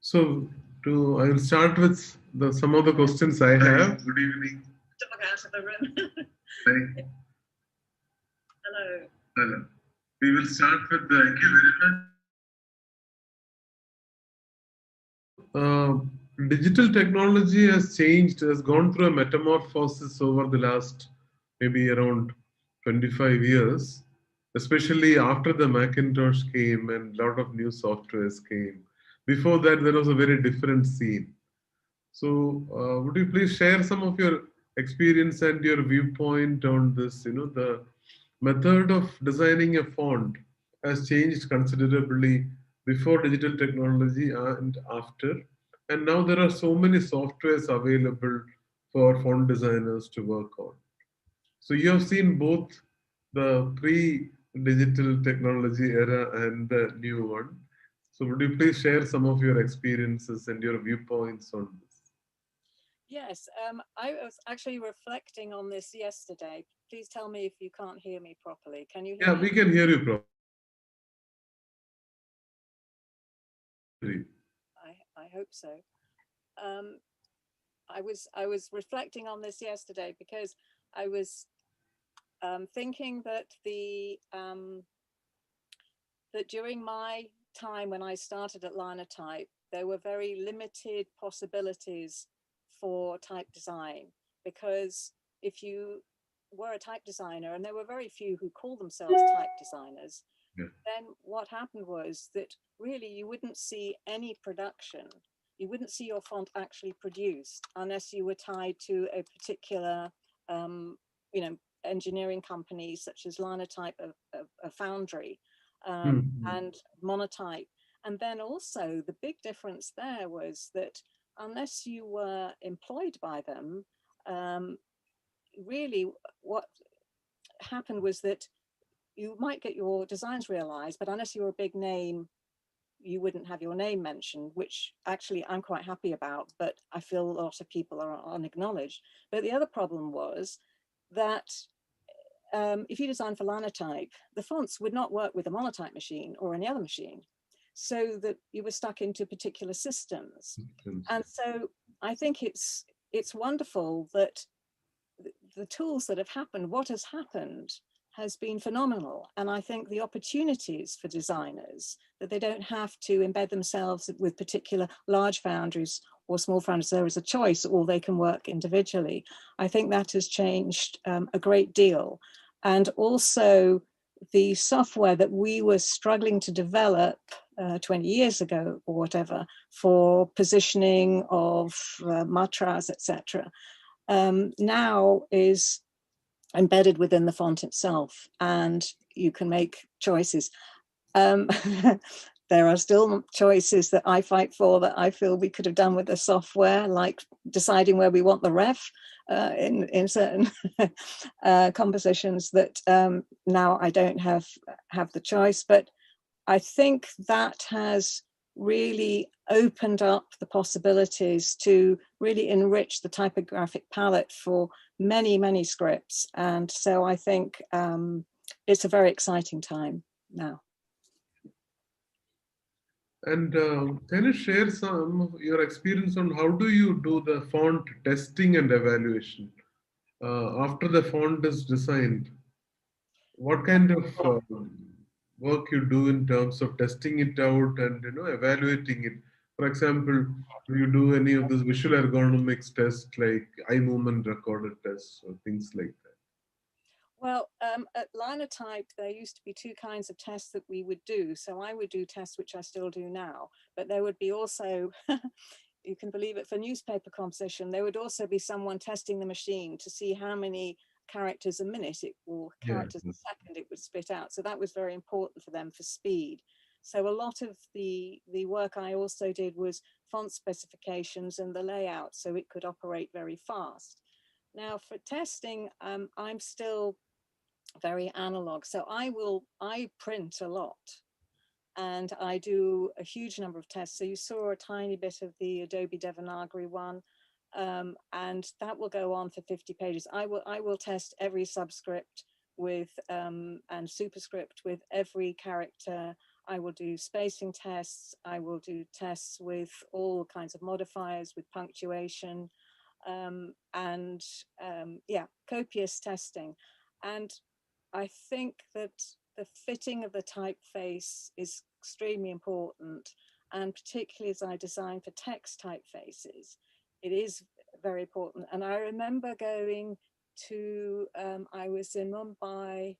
So, I will start with some of the questions I have. Good evening. Dog out of the room. Hi. Hello. Hello. We will start with the. Thank you very much. Digital technology has changed, has gone through a metamorphosis over the last maybe around 25 years, especially after the Macintosh came and a lot of new softwares came. Before that, there was a very different scene. So, would you please share some of your experience and your viewpoint on this? The method of designing a font has changed considerably before digital technology and after. And now there are so many softwares available for font designers to work on. So you have seen both the pre-digital technology era and the new one. So would you please share some of your experiences and your viewpoints on this? Yes, I was actually reflecting on this yesterday. Please tell me if you can't hear me properly. Can you hear me? Yeah, we can hear you properly. I hope so. I was reflecting on this yesterday because I was thinking that that during my time when I started at Linotype, there were very limited possibilities for type design, because if you were a type designer, and there were very few who call themselves type designers, Yeah. then what happened was that really you wouldn't see any production. You wouldn't see your font actually produced unless you were tied to a particular, engineering company such as Linotype, a foundry, and Monotype. And then also the big difference there was that unless you were employed by them, really what happened was that you might get your designs realized, but unless you were a big name, you wouldn't have your name mentioned, which actually I'm quite happy about, but I feel a lot of people are unacknowledged. But the other problem was that if you design for Linotype, the fonts would not work with a Monotype machine or any other machine, so that you were stuck into particular systems. And so I think it's wonderful that the tools that have happened, what has happened has been phenomenal. And I think the opportunities for designers, that they don't have to embed themselves with particular large foundries or small foundries, there is a choice, or they can work individually. I think that has changed a great deal. And also the software that we were struggling to develop 20 years ago or whatever for positioning of matras, etc., now is embedded within the font itself, and you can make choices. There are still choices that I fight for that I feel we could have done with the software, like deciding where we want the ref in certain compositions that now I don't have the choice. But I think that has really opened up the possibilities to really enrich the typographic palette for many, many scripts. And so I think it's a very exciting time now. And can you share some of your experience on how do you do the font testing and evaluation after the font is designed? What kind of work you do in terms of testing it out and evaluating it? For example, do you do any of those visual ergonomics tests like eye movement recorded tests or things like that? Well, at Linotype, there used to be two kinds of tests that we would do. So I would do tests, which I still do now, but there would be also, you can believe it, for newspaper composition, there would also be someone testing the machine to see how many characters a minute or characters a second it would spit out. So that was very important for them for speed. So a lot of the work I also did was font specifications and the layout, so it could operate very fast. Now for testing, I'm still very analog. So I print a lot and I do a huge number of tests. So you saw a tiny bit of the Adobe Devanagari one, and that will go on for 50 pages. I will test every subscript with and superscript with every character. I will do spacing tests. I will do tests with all kinds of modifiers, with punctuation, and yeah, copious testing. And I think that the fitting of the typeface is extremely important, and particularly as I design for text typefaces, it is very important. And I remember going to, I was in Mumbai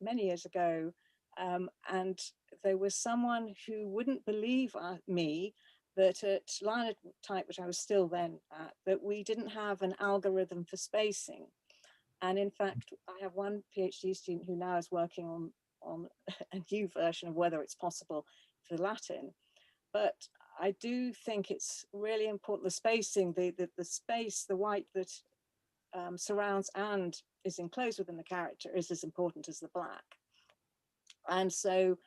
many years ago, and there was someone who wouldn't believe me that at Linotype, which I was still then at, that we didn't have an algorithm for spacing. And in fact, I have one PhD student who now is working on a new version of whether it's possible for Latin. But I do think it's really important, the spacing, the space, the white that surrounds and is enclosed within the character is as important as the black. And so,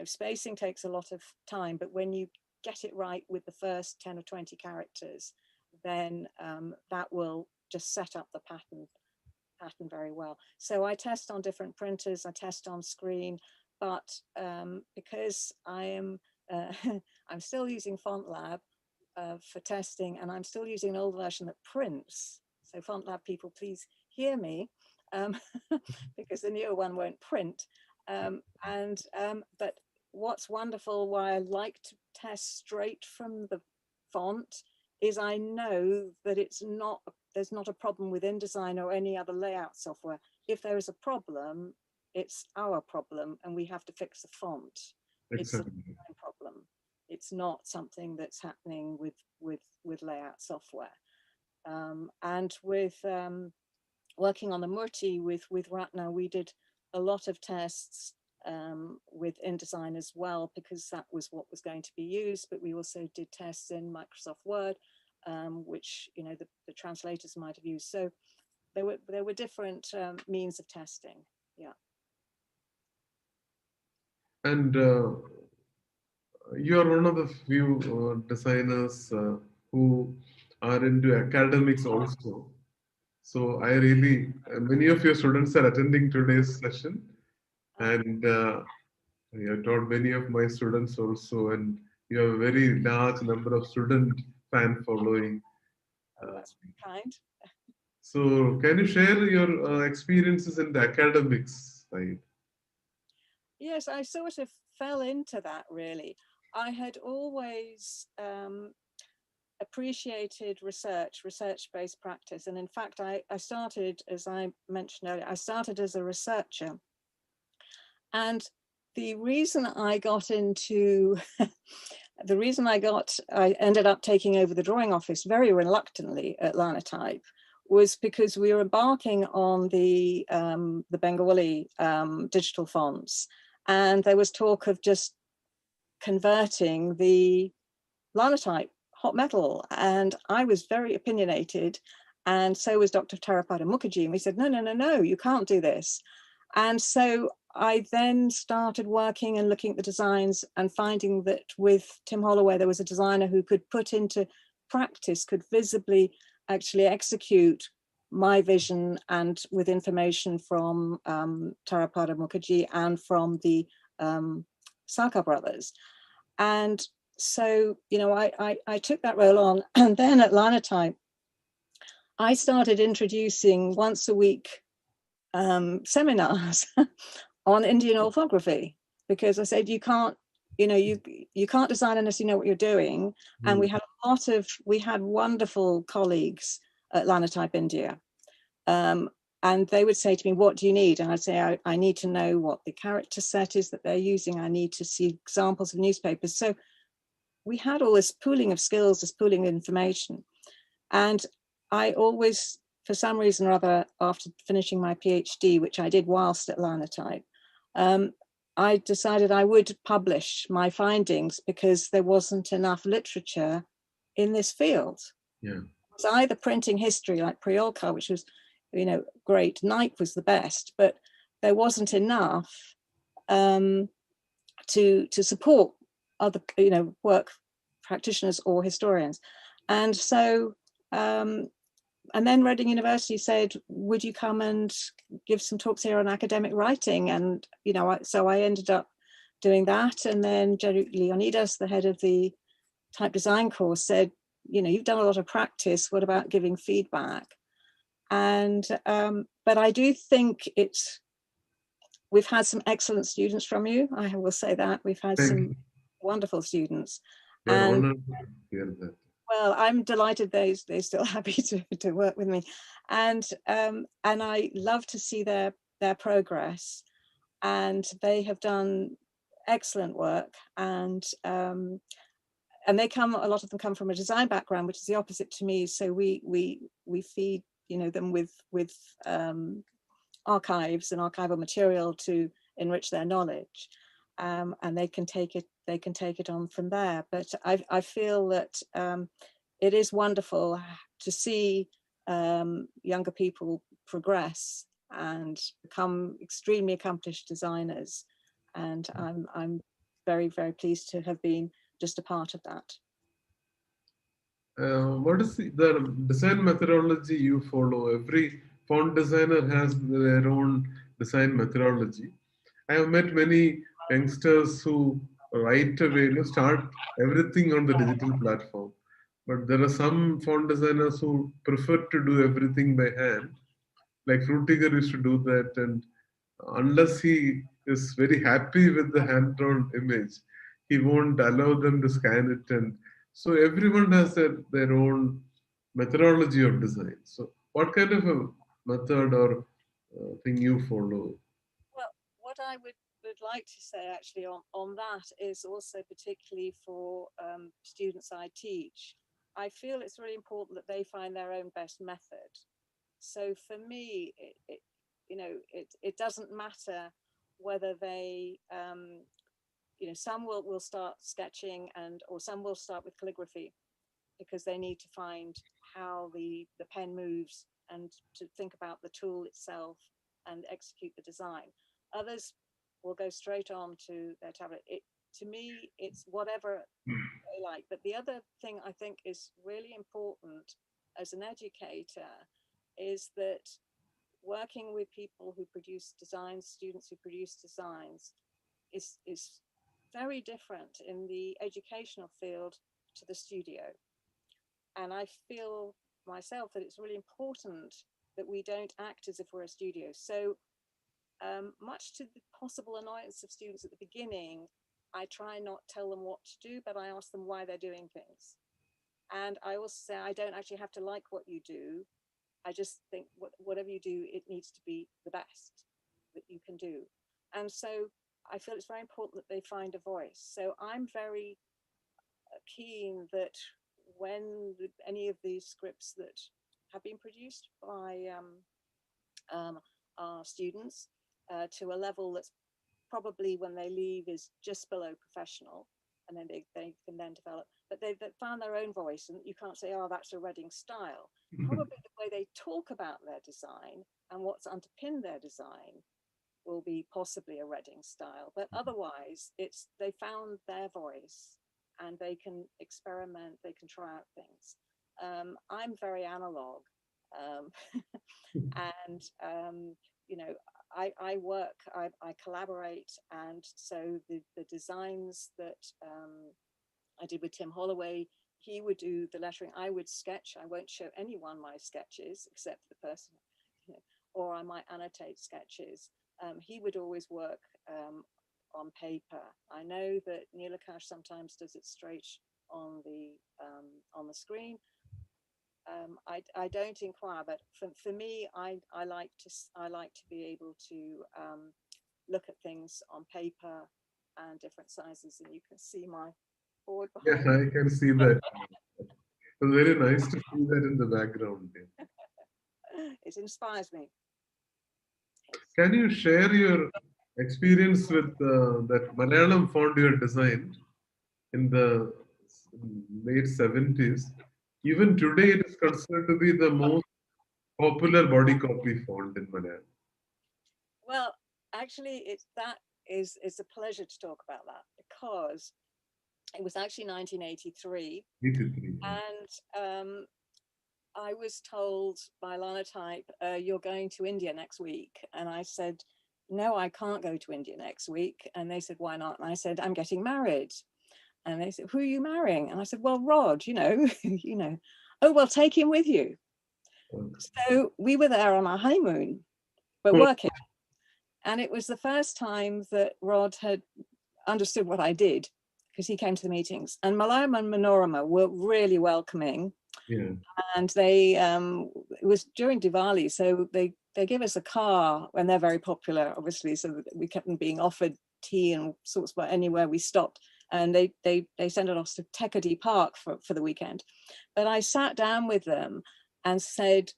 spacing takes a lot of time, but when you get it right with the first 10 or 20 characters, then that will just set up the pattern very well. So I test on different printers, I test on screen, but because I am, I'm still using FontLab for testing, and I'm still using an old version that prints. So FontLab people, please hear me, because the newer one won't print. But what's wonderful, why I like to test straight from the font, is I know that there's not a problem with InDesign or any other layout software. If there is a problem, it's our problem, and we have to fix the font. Exactly. It's a design problem. It's not something that's happening with layout software. And with working on the Murty with Ratna, we did a lot of tests with InDesign as well, because that was what was going to be used. But we also did tests in Microsoft Word, which the translators might have used. So there were different means of testing. Yeah. And you are one of the few designers who are into academics also. So I really, many of your students are attending today's session, and you have taught many of my students also, and you have a very large number of student fan following. Oh, that's very kind. So can you share your experiences in the academics side? Yes, I sort of fell into that, really. I had always appreciated research-based practice. And in fact, I started, as I mentioned earlier, I started as a researcher And the reason I got into, I ended up taking over the drawing office very reluctantly at Linotype was because we were embarking on the Bengali digital fonts. And there was talk of just converting the Linotype hot metal. And I was very opinionated. And so was Dr. Tarapada Mukherjee. And we said, no, you can't do this. And so I then started working and looking at the designs and finding that with Tim Holloway, there was a designer who could put into practice, could visibly actually execute my vision and with information from Tarapada Mukherjee and from the Sarkar brothers. And so, you know, I took that role on. And then at Linotype, I started introducing once a week seminars on Indian orthography, because I said, you can't, you know, you can't design unless you know what you're doing. And we had wonderful colleagues at Linotype India. And they would say to me, what do you need? And I'd say, I need to know what the character set is that they're using. I need to see examples of newspapers. So we had all this pooling of skills, this pooling of information. And I always, for some reason or other, after finishing my PhD, which I did whilst at Linotype, I decided I would publish my findings because there wasn't enough literature in this field. Yeah. It was either printing history like Priolka, which was, you know, great. Knight was the best, but there wasn't enough to support other, you know, work practitioners or historians. And so, and then Reading University said, would you come and give some talks here on academic writing? And, you know, so I ended up doing that. And then Jerry Leonidas, the head of the type design course, said, you know, you've done a lot of practice, what about giving feedback? And, but I do think we've had some excellent students from you. I will say that. We've had some wonderful students. We're And honored to hear that. well, I'm delighted they're still happy to work with me. And I love to see their progress. And they have done excellent work. And they come, a lot of them come from a design background, which is the opposite to me. So we feed, you know, them with archives and archival material to enrich their knowledge, and they can take it on from there. But I feel that it is wonderful to see younger people progress and become extremely accomplished designers, and I'm very, very pleased to have been just a part of that. What is the design methodology you follow? Every font designer has their own design methodology. I have met many youngsters who right away start everything on the digital platform. But there are some font designers who prefer to do everything by hand. Like Frutiger used to do that, and unless he is very happy with the hand-drawn image, he won't allow them to scan it. And so everyone has their own methodology of design. So what kind of a method or thing you follow? Well, what I would like to say actually on that is also particularly for students I teach, I feel it's really important that they find their own best method. So for me, it doesn't matter whether they, you know, some will start sketching or some will start with calligraphy because they need to find how the pen moves and to think about the tool itself and execute the design. Others will go straight on to their tablet. To me, it's whatever they like. But the other thing I think is really important as an educator is that working with people who produce designs, students who produce designs, is very different in the educational field to the studio. And I feel myself that it's really important that we don't act as if we're a studio. So much to the possible annoyance of students at the beginning, I try not tell them what to do, but I ask them why they're doing things. And I also say, I don't actually have to like what you do. I just think whatever you do, it needs to be the best that you can do. And so I feel it's very important that they find a voice. So I'm very keen that when any of these scripts that have been produced by our students to a level that's probably when they leave is just below professional, and then they can then develop, but they've found their own voice, and you can't say, oh, that's a Reading style. Probably the way they talk about their design and what's underpinned their design will be possibly a Reading style, but otherwise it's they found their voice and they can experiment, they can try out things. I'm very analog, and you know, I work, I collaborate, and so the designs that I did with Tim Holloway, he would do the lettering, I would sketch. I won't show anyone my sketches except the person, you know, or I might annotate sketches. He would always work on paper. I know that Neelakash sometimes does it straight on the screen. I don't inquire, but for me, I like to be able to look at things on paper and different sizes, and you can see my board Yes, behind. I can see that. It's very nice to see that in the background. It inspires me. Can you share your experience with that Malayalam font you had designed in the late 70s? Even today, it is considered to be the most popular body copy font in Malayalam. Well, actually, it's a pleasure to talk about that, because it was actually 1983, 83. and I was told by Linotype, you're going to India next week. And I said, no, I can't go to India next week. And they said, why not? And I said, I'm getting married. And they said, who are you marrying? And I said, well, Rod, you know, you know. Oh, well, take him with you. Okay. So we were there on our honeymoon, but working. And it was the first time that Rod had understood what I did, because he came to the meetings. And Malayalam and Manorama were really welcoming. Yeah. And they it was during Diwali, so they give us a car, and they're very popular, obviously, so that we kept them being offered tea and sorts of anywhere we stopped, and they sent us to Tekadi Park for the weekend. But I sat down with them and said,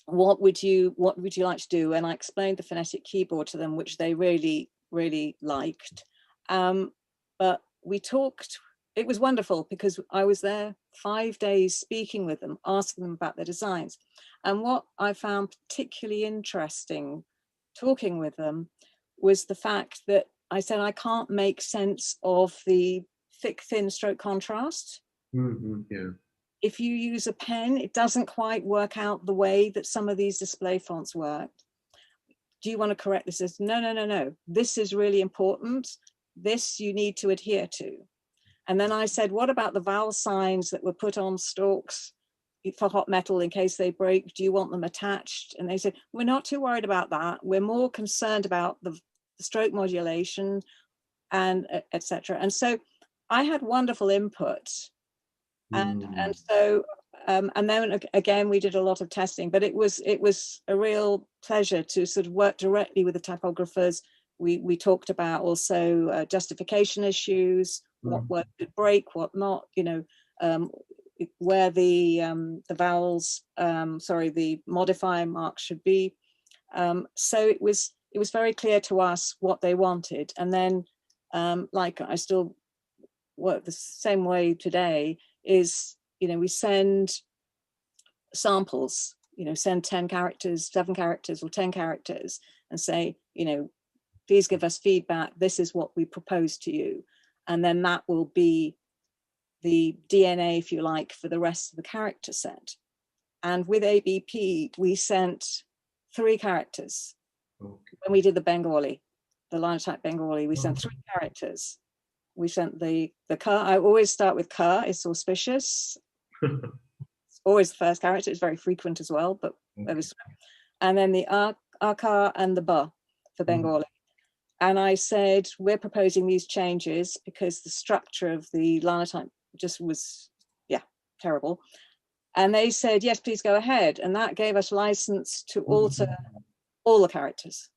what would you like to do? And I explained the phonetic keyboard to them, which they really liked. But we talked. It was wonderful, because I was there 5 days speaking with them, asking them about their designs. And what I found particularly interesting talking with them was the fact that I said, I can't make sense of the thick, thin stroke contrast. Yeah. If you use a pen, it doesn't quite work out the way that some of these display fonts worked. Do you want to correct this? Says, no. This is really important. This you need to adhere to. And then I said, what about the vowel signs that were put on stalks for hot metal in case they break? Do you want them attached? And they said, we're not too worried about that. We're more concerned about the stroke modulation and etc. And so I had wonderful input. And so and then again, we did a lot of testing, but it was a real pleasure to sort of work directly with the typographers. We talked about also justification issues, what word could break, what not, you know, where the vowels, the modifier marks should be. So it was very clear to us what they wanted. And then, like I still work the same way today, is, you know, we send samples, you know, send 10 characters, 7 characters or 10 characters and say, you know, please give us feedback. This is what we propose to you. And then that will be the DNA, if you like, for the rest of the character set. And with ABP, we sent 3 characters. Okay. When we did the Bengali, the Linotype Bengali, we sent 3 characters. We sent the ka. I always start with ka, it's auspicious. It's always the first character. It's very frequent as well, but and then the ka and the ba for Bengali. And I said, we're proposing these changes because the structure of the Linotype just was, terrible. And they said, yes, please go ahead. And that gave us license to alter all the characters,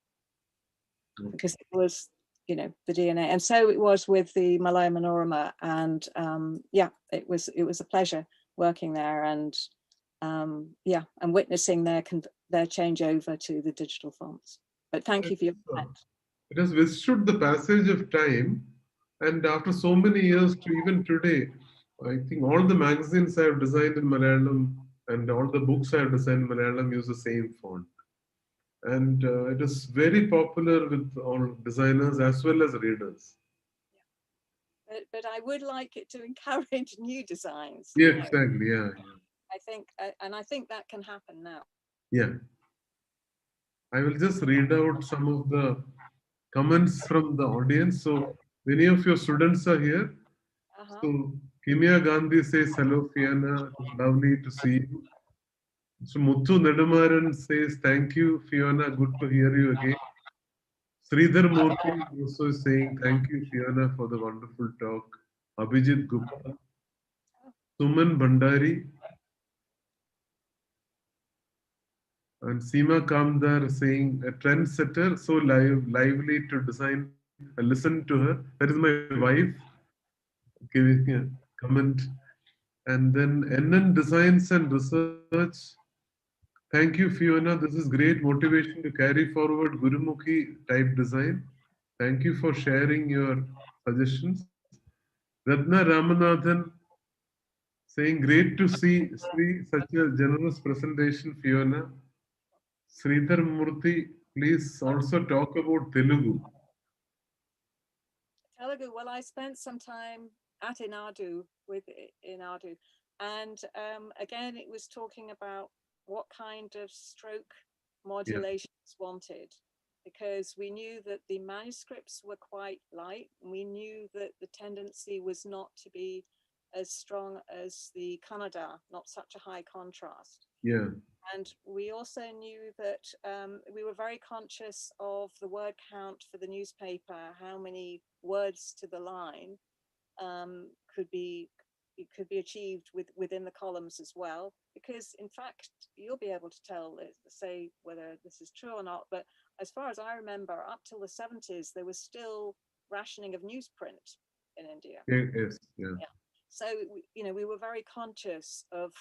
because it was, you know, the DNA. And so it was with the Malaya Manorama, and yeah, it was a pleasure working there, and yeah, and witnessing their change over to the digital fonts. But thank you for your comment. It has withstood the passage of time, and after so many years to even today, I think all the magazines I have designed in Malayalam and all the books I have designed in Malayalam use the same font. And it is very popular with all designers as well as readers. But I would like it to encourage new designs. Yeah, exactly. Yeah, yeah. I think, and I think that can happen now. Yeah. I will just read out some of the comments from the audience. So many of your students are here. So Kimia Gandhi says, hello, Fiona. Lovely to see you. So Muthu Nedamaran says, thank you, Fiona. Good to hear you again. Sridhar Murty also is saying, thank you, Fiona, for the wonderful talk. Abhijit Gupta. Suman Bhandari. And Seema Kamdar saying, a trendsetter, so lively to design. I listen to her. That is my wife giving a comment. And then NN Designs and Research. Thank you, Fiona. This is great motivation to carry forward Gurumukhi type design. Thank you for sharing your suggestions. Ratna Ramanathan saying, great to see such a generous presentation, Fiona. Sridhar Murthy, please also talk about Telugu. Telugu, well, I spent some time at Inadu with Inadu, and again, it was talking about what kind of stroke modulation is wanted, because we knew that the manuscripts were quite light, and we knew that the tendency was not to be as strong as the Kannada, not such a high contrast. Yeah. And we also knew that we were very conscious of the word count for the newspaper, how many words to the line could be achieved within the columns as well. Because in fact, you'll be able to say whether this is true or not. But as far as I remember, up till the 70s, there was still rationing of newsprint in India. Yes. Yeah. So we were very conscious of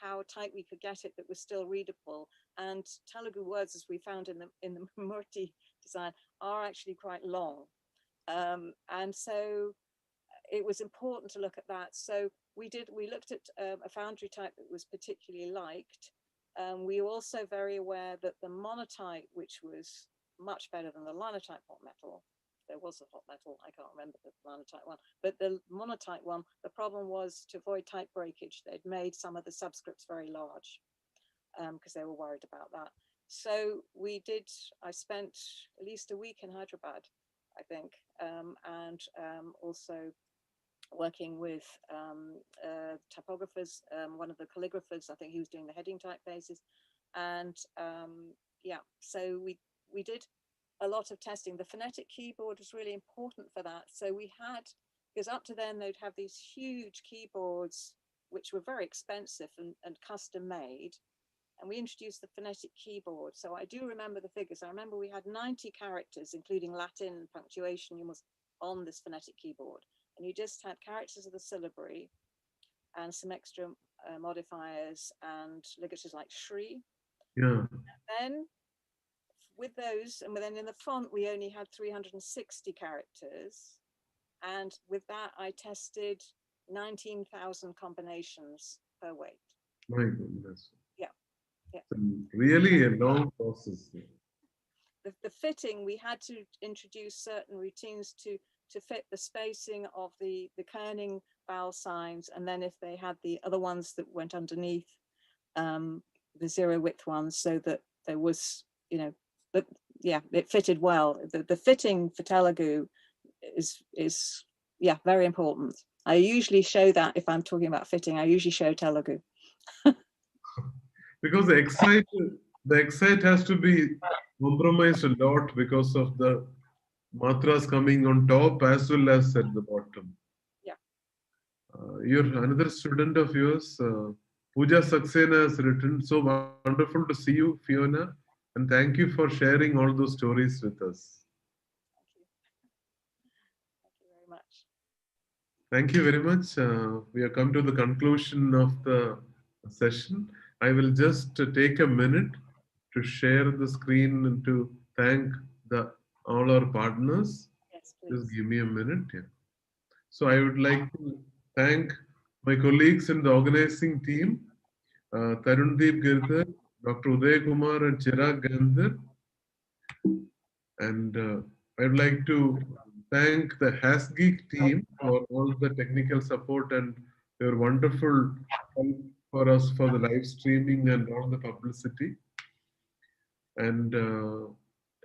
how tight we could get it that was still readable. And Telugu words, as we found in the Murty design, are actually quite long. And so it was important to look at that. So we looked at a foundry type that was particularly liked. We were also very aware that the monotype, which was much better than the linotype hot metal, there was a hot metal, I can't remember the linotype one, but the monotype one, the problem was to avoid type breakage. They'd made some of the subscripts very large because they were worried about that. So I spent at least a week in Hyderabad, I think, and also working with typographers, one of the calligraphers, I think he was doing the heading typefaces. And yeah, so we did a lot of testing. The phonetic keyboard was really important for that. So we had, because up to then they'd have these huge keyboards, which were very expensive and custom made. And we introduced the phonetic keyboard. So I do remember the figures. I remember we had 90 characters, including Latin punctuation, on this phonetic keyboard. And you just had characters of the syllabary and some extra modifiers and ligatures like Shri. Yeah. And then with those, and then in the font, we only had 360 characters. And with that, I tested 19,000 combinations per weight. My goodness. Yeah. Yeah. Really a long process. The fitting, we had to introduce certain routines to fit the spacing of the kerning vowel signs, and then if they had the other ones that went underneath the zero width ones, so that there was, but yeah, it fitted well. The fitting for Telugu is very important. I usually show that if I'm talking about fitting, I usually show Telugu. Because the excite has to be compromised a lot because of the matras coming on top as well as at the bottom. Yeah. You're another student of yours, Pooja Saxena, has written, so wonderful to see you, Fiona, and thank you for sharing all those stories with us. Thank you very much. We have come to the conclusion of the session. I will just take a minute to share the screen and to thank the all our partners. Yes, Just please. give me a minute. Yeah. So I would like to thank my colleagues in the organizing team, Tarundeep Girdhar, Dr. Uday Kumar and Chirag Gandhar. And I would like to thank the Hasgeek team for all the technical support and your wonderful help for us for the live streaming and all the publicity. And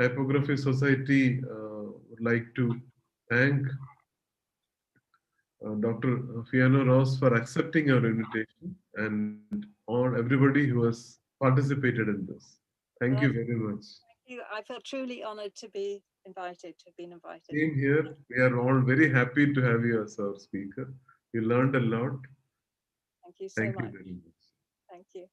Typography Society would like to thank Dr. Fiona Ross for accepting our invitation and all everybody who has participated in this. Thank Well, you very much. I feel truly honoured to be invited, to have been invited. Same here. We are all very happy to have you as our speaker. We learned a lot. Thank you so Thank you much. very much. Thank you.